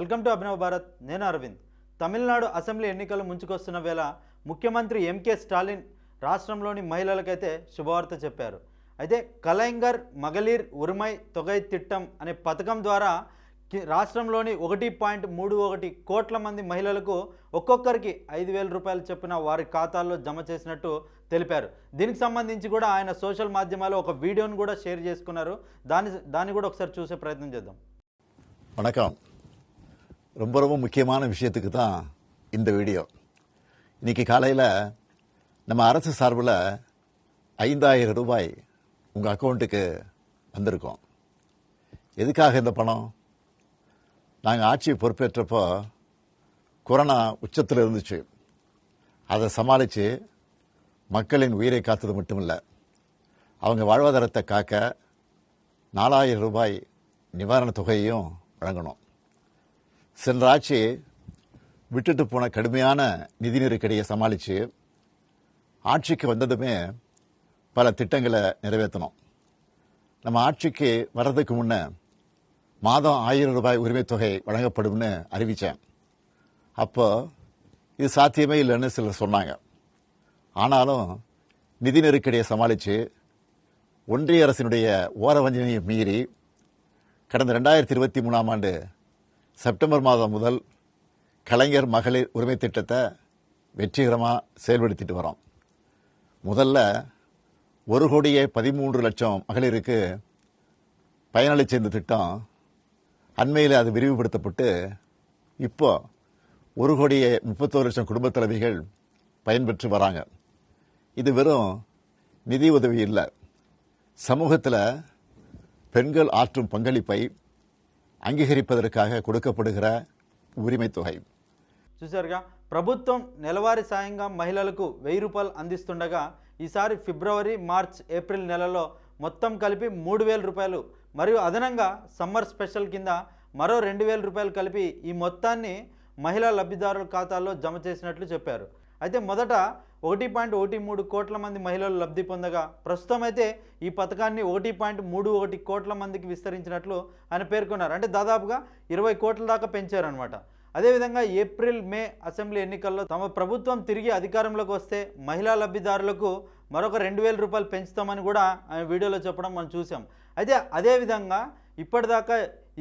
Welcome to Abhinav Bharat. నేను Arvind. Tamil Nadu assembly ఎన్నికలు ముంచుకొస్తున్న వేళ ముఖ్యమంత్రి ఎంకే స్టాలిన్ రాష్ట్రంలోని మహిళలకైతే శుభవార్త చెప్పారు. అయితే కలైంగర్ మగలీర్ ఉరుమై తొగై తిట్టం అనే పథకం ద్వారా రాష్ట్రంలోని 1.31 కోట్ల మంది మహిళలకు ఒక్కొక్కరికి 5,000 రూపాయలు చొప్పున వారి ఖాతాల్లో జమ చేసినట్టు తెలిపారు. దీనికి సంబంధించి కూడా ఆయన సోషల్ మాధ్యమాల్లో ఒక వీడియోను కూడా షేర్ చేసుకున్నారు. దాన్ని కూడా ఒకసారి చూసే ప్రయత్నం చేద్దాం. வணக்கம். ரொம்ப முக்கியமான விஷயத்துக்கு தான் இந்த வீடியோ. இன்னைக்கு காலையில் நம்ம அரசு சார்பில் 5,000 ரூபாய் உங்கள் அக்கௌண்ட்டுக்கு வந்திருக்கோம். எதுக்காக இந்த பணம்? நாங்கள் ஆட்சி பொறுப்பேற்றப்போ கொரோனா உச்சத்தில் இருந்துச்சு. அதை சமாளித்து மக்களின் உயிரை காத்தது மட்டும் இல்லை, அவங்க வாழ்வாதாரத்தை காக்க 4,000 ரூபாய் நிவாரண தொகையையும் வழங்கணும். சென்ற ஆட்சி விட்டுட்டு போன கடுமையான நிதி நெருக்கடியை சமாளித்து ஆட்சிக்கு வந்ததுமே பல திட்டங்களை நிறைவேற்றணும். நம்ம ஆட்சிக்கு வர்றதுக்கு முன்னே மாதம் 1,000 ரூபாய் உரிமை தொகை வழங்கப்படும்னு அறிவித்தேன். அப்போ இது சாத்தியமே இல்லைன்னு சிலர் சொன்னாங்க. ஆனாலும் நிதி நெருக்கடியை சமாளித்து ஒன்றிய அரசினுடைய ஓரவஞ்சனையை மீறி கடந்த 2023ஆம் ஆண்டு செப்டம்பர் மாதம் முதல் கலைஞர் மகளிர் உரிமை திட்டத்தை வெற்றிகரமாக செயல்படுத்திட்டு வரோம். முதல்ல 1,13,00,000 மகளிருக்கு பயனளிச்ச இந்த திட்டம் அண்மையில் அது விரிவுபடுத்தப்பட்டு இப்போ 1,31,00,000 குடும்ப தலைவிகள் பயன்பெற்று வராங்க. இது வெறும் நிதி உதவி இல்லை, சமூகத்தில் பெண்கள் ஆற்றும் பங்களிப்பை అంగీకరింపదற்காக கொடுக்கப்படுகிற ఉరిమై తొగై. చూసారుగా, ప్రభుత్వం నెలవారీ సాయంగా మహిళలకు 1,000 రూపాయలు అందిస్తుండగా ఈసారి ఫిబ్రవరి, మార్చ్, ఏప్రిల్ నెలలో మొత్తం కలిపి 3,000 రూపాయలు మరియు అదనంగా సమ్మర్ స్పెషల్ కింద మరో 2,000 రూపాయలు కలిపి ఈ మొత్తాన్ని మహిళా లబ్ధిదారుల ఖాతాల్లో జమ చేసినట్లు చెప్పారు. అయితే మొదట 1.13 కోట్ల మంది మహిళలు లబ్ధి పొందగా ప్రస్తుతం అయితే ఈ పథకాన్ని 1.31 కోట్ల మందికి విస్తరించినట్లు ఆయన పేర్కొన్నారు. అంటే దాదాపుగా 20 కోట్ల దాకా పెంచారనమాట. అదేవిధంగా ఏప్రిల్, మే అసెంబ్లీ ఎన్నికల్లో తమ ప్రభుత్వం తిరిగి అధికారంలోకి వస్తే మహిళా లబ్ధిదారులకు మరొక 2,000 రూపాయలు పెంచుతామని కూడా ఆయన వీడియోలో చెప్పడం మనం చూసాం. అయితే అదేవిధంగా ఇప్పటిదాకా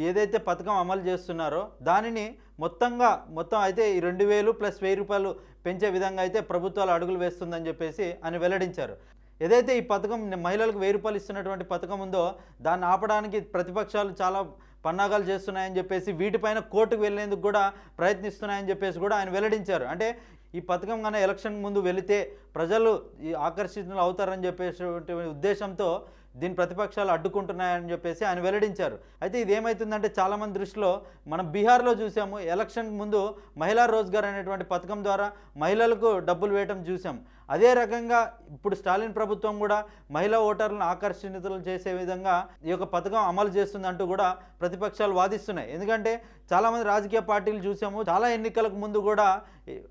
ఏదైతే పథకం అమలు చేస్తున్నారో దానిని మొత్తం అయితే ఈ 2,000 ప్లస్ 1,000 రూపాయలు పెంచే విధంగా అయితే ప్రభుత్వాలు అడుగులు వేస్తుందని చెప్పేసి ఆయన వెల్లడించారు. ఏదైతే ఈ పథకం మహిళలకు 1,000 రూపాయలు ఇస్తున్నటువంటి పథకం ఉందో దాన్ని ఆపడానికి ప్రతిపక్షాలు చాలా పన్నాగాలు చేస్తున్నాయని చెప్పేసి వీటిపైన కోర్టుకు వెళ్ళేందుకు కూడా ప్రయత్నిస్తున్నాయని చెప్పేసి కూడా ఆయన వెల్లడించారు. అంటే ఈ పథకం కన్నా ఎలక్షన్ ముందు వెళితే ప్రజలు ఆకర్షితులు అవుతారని చెప్పేసి ఉద్దేశంతో దీని ప్రతిపక్షాలు అడ్డుకుంటున్నాయని చెప్పేసి ఆయన వెల్లడించారు. అయితే ఇది ఏమవుతుందంటే చాలామంది దృష్టిలో మనం బీహార్లో చూసాము, ఎలక్షన్ ముందు మహిళా రోజ్గార్ అనేటువంటి పథకం ద్వారా మహిళలకు డబ్బులు వేయటం చూసాం. అదే రకంగా ఇప్పుడు స్టాలిన్ ప్రభుత్వం కూడా మహిళా ఓటర్లను ఆకర్షితులు చేసే విధంగా ఈ యొక్క పథకం అమలు చేస్తుందంటూ కూడా ప్రతిపక్షాలు వాదిస్తున్నాయి. ఎందుకంటే చాలామంది రాజకీయ పార్టీలు చూసాము, చాలా ఎన్నికలకు ముందు కూడా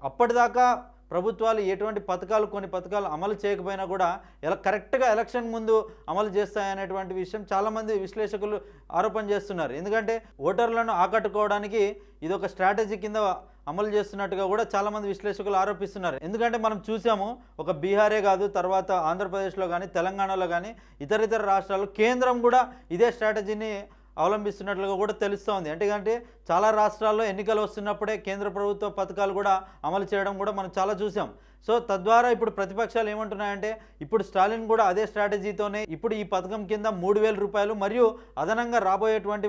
అప్పటిదాకా ప్రభుత్వాలు ఎటువంటి కొన్ని పథకాలు అమలు చేయకపోయినా కూడా కరెక్ట్గా ఎలక్షన్ ముందు అమలు చేస్తాయనేటువంటి విషయం చాలామంది విశ్లేషకులు ఆరోపణ చేస్తున్నారు. ఎందుకంటే ఓటర్లను ఆకట్టుకోవడానికి ఇదొక స్ట్రాటజీ కింద అమలు చేస్తున్నట్టుగా కూడా చాలామంది విశ్లేషకులు ఆరోపిస్తున్నారు. ఎందుకంటే మనం చూసాము, ఒక బీహారే కాదు, తర్వాత ఆంధ్రప్రదేశ్లో కానీ తెలంగాణలో కానీ ఇతర రాష్ట్రాల్లో కేంద్రం కూడా ఇదే స్ట్రాటజీని అవలంబిస్తున్నట్లుగా కూడా తెలుస్తోంది. ఎందుకంటే చాలా రాష్ట్రాల్లో ఎన్నికలు వస్తున్నప్పుడే కేంద్ర ప్రభుత్వ పథకాలు కూడా అమలు చేయడం కూడా మనం చాలా చూసాం. సో తద్వారా ఇప్పుడు ప్రతిపక్షాలు ఏమంటున్నాయంటే ఇప్పుడు స్టాలిన్ కూడా అదే స్ట్రాటజీతోనే ఇప్పుడు ఈ పథకం కింద 3,000 రూపాయలు మరియు అదనంగా రాబోయేటువంటి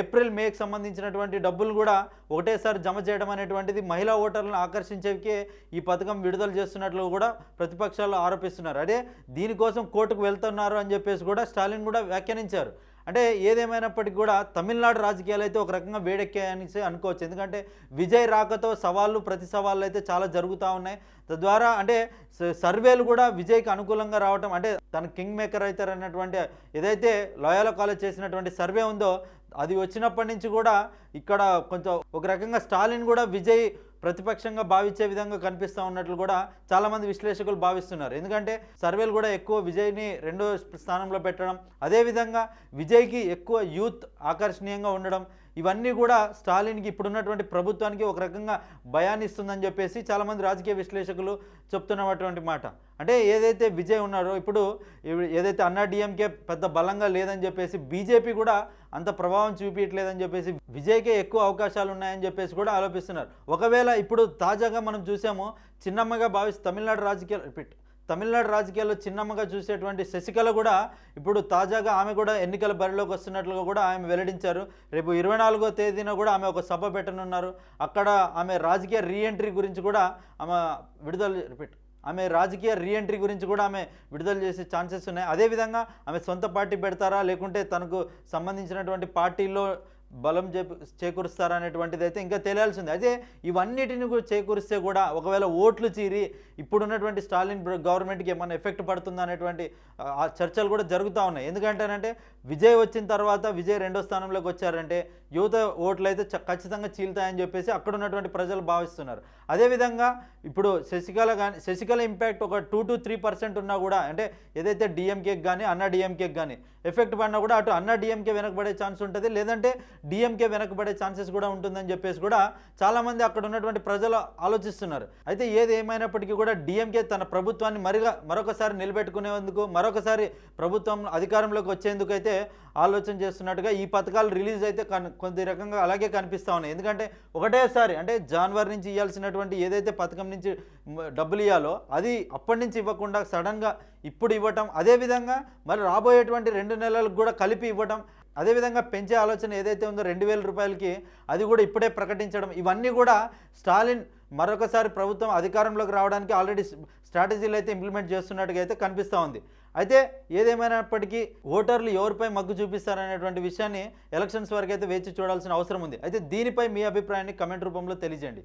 ఏప్రిల్, మేకి సంబంధించినటువంటి డబ్బులు కూడా ఒకటేసారి జమ చేయడం అనేటువంటిది మహిళా ఓటర్లను ఆకర్షించేకే ఈ పథకం విడుదల చేస్తున్నట్లు కూడా ప్రతిపక్షాలు ఆరోపిస్తున్నారు. అదే దీనికోసం కోర్టుకు వెళ్తున్నారు అని చెప్పేసి కూడా స్టాలిన్ కూడా వ్యాఖ్యానించారు. అంటే ఏదేమైనప్పటికీ కూడా తమిళనాడు రాజకీయాలు అయితే ఒక రకంగా వేడెక్కాయని అనుకోవచ్చు. ఎందుకంటే విజయ్ రాకతో ప్రతి సవాళ్ళు అయితే చాలా జరుగుతూ ఉన్నాయి. తద్వారా అంటే సర్వేలు కూడా విజయ్కి అనుకూలంగా రావటం, అంటే తన కింగ్ మేకర్ అవుతారు అన్నటువంటి ఏదైతే లోయాలా కాలేజ్ చేసినటువంటి సర్వే ఉందో అది వచ్చినప్పటి నుంచి కూడా ఇక్కడ కొంచెం ఒక రకంగా స్టాలిన్ కూడా విజయ్ ప్రతిపక్షంగా భావించే విధంగా కనిపిస్తూ ఉన్నట్లు కూడా చాలామంది విశ్లేషకులు భావిస్తున్నారు. ఎందుకంటే సర్వేలు కూడా ఎక్కువ విజయ్ని రెండో స్థానంలో పెట్టడం, అదేవిధంగా విజయ్కి ఎక్కువ యూత్ ఆకర్షణీయంగా ఉండడం, ఇవన్నీ కూడా స్టాలిన్కి ఇప్పుడున్నటువంటి ప్రభుత్వానికి ఒక రకంగా భయాన్ని ఇస్తుందని చెప్పేసి చాలామంది రాజకీయ విశ్లేషకులు చెప్తున్నటువంటి మాట. అంటే ఏదైతే విజయ్ ఉన్నారో ఇప్పుడు ఏదైతే అన్నా డిఎంకే పెద్ద బలంగా లేదని చెప్పేసి బీజేపీ కూడా అంత ప్రభావం చూపించట్లేదని చెప్పేసి విజయ్కే ఎక్కువ అవకాశాలు ఉన్నాయని చెప్పేసి కూడా ఆలోచిస్తున్నారు. ఒకవేళ ఇప్పుడు తాజాగా మనం చూసాము చిన్నమ్మగా తమిళనాడు రాజకీయాల్లో చిన్నమ్మగా చూసేటువంటి శశికళ కూడా ఇప్పుడు తాజాగా ఆమె కూడా ఎన్నికల బరిలోకి వస్తున్నట్లుగా కూడా ఆమె వెల్లడించారు. రేపు 24వ తేదీన కూడా ఆమె ఒక సభ పెట్టనున్నారు. అక్కడ ఆమె రాజకీయ రీఎంట్రీ గురించి కూడా ఆమె రాజకీయ రీఎంట్రీ గురించి కూడా ఆమె విడుదల చేసే ఛాన్సెస్ ఉన్నాయి. అదేవిధంగా ఆమె సొంత పార్టీ పెడతారా లేకుంటే తనకు సంబంధించినటువంటి పార్టీల్లో బలం చేకూరుస్తారా అనేటువంటిది అయితే ఇంకా తెలియాల్సింది. అయితే ఇవన్నిటిని కూడా చేకూరిస్తే కూడా ఒకవేళ ఓట్లు చీరి ఇప్పుడున్నటువంటి స్టాలిన్ గవర్నమెంట్కి ఏమైనా ఎఫెక్ట్ పడుతుందా అనేటువంటి చర్చలు కూడా జరుగుతూ ఉన్నాయి. ఎందుకంటేనంటే విజయ్ వచ్చిన తర్వాత విజయ్ 2వ స్థానంలోకి వచ్చారంటే యువత ఓట్లు అయితే ఖచ్చితంగా చీలుతాయని చెప్పేసి అక్కడ ఉన్నటువంటి ప్రజలు భావిస్తున్నారు. అదేవిధంగా ఇప్పుడు శశికళ ఇంపాక్ట్ ఒక 2 to 3% ఉన్నా కూడా అంటే ఏదైతే డిఎంకేకి కానీ అన్నా డిఎంకేకి కానీ ఎఫెక్ట్ పడినా కూడా అటు అన్నా డిఎంకే వెనకబడే ఛాన్స్ ఉంటుంది, లేదంటే డిఎంకే వెనకబడే ఛాన్సెస్ కూడా ఉంటుందని చెప్పేసి కూడా చాలామంది అక్కడ ఉన్నటువంటి ప్రజలు ఆలోచిస్తున్నారు. అయితే ఏది ఏమైనప్పటికీ కూడా డిఎంకే తన ప్రభుత్వాన్ని మరొకసారి నిలబెట్టుకునేందుకు మరొకసారి ప్రభుత్వం అధికారంలోకి వచ్చేందుకు అయితే ఆలోచన చేస్తున్నట్టుగా ఈ పథకాలు రిలీజ్ అయితే కొద్ది రకంగా అలాగే కనిపిస్తూ ఉన్నాయి. ఎందుకంటే ఒకటేసారి అంటే జనవరి నుంచి ఇవ్వాల్సినటువంటి ఏదైతే పథకం నుంచి డబ్బులు ఇవ్వాలో అది అప్పటి నుంచి ఇవ్వకుండా సడన్గా ఇప్పుడు ఇవ్వటం, అదేవిధంగా మరి రాబోయేటువంటి 2 నెలలకు కూడా కలిపి ఇవ్వటం, అదేవిధంగా పెంచే ఆలోచన ఏదైతే ఉందో 2,000 రూపాయలకి అది కూడా ఇప్పుడే ప్రకటించడం, ఇవన్నీ కూడా స్టాలిన్ మరొకసారి ప్రభుత్వం అధికారంలోకి రావడానికి ఆల్రెడీ స్ట్రాటజీలు అయితే ఇంప్లిమెంట్ చేస్తున్నట్టుగా అయితే కనిపిస్తూ ఉంది. అయితే ఏదేమైనప్పటికీ ఓటర్లు ఎవరిపై మగ్గు చూపిస్తారనేటువంటి విషయాన్ని ఎలక్షన్స్ వరకు అయితే వేచి చూడాల్సిన అవసరం ఉంది. అయితే దీనిపై మీ అభిప్రాయాన్ని కమెంట్ రూపంలో తెలియజేయండి.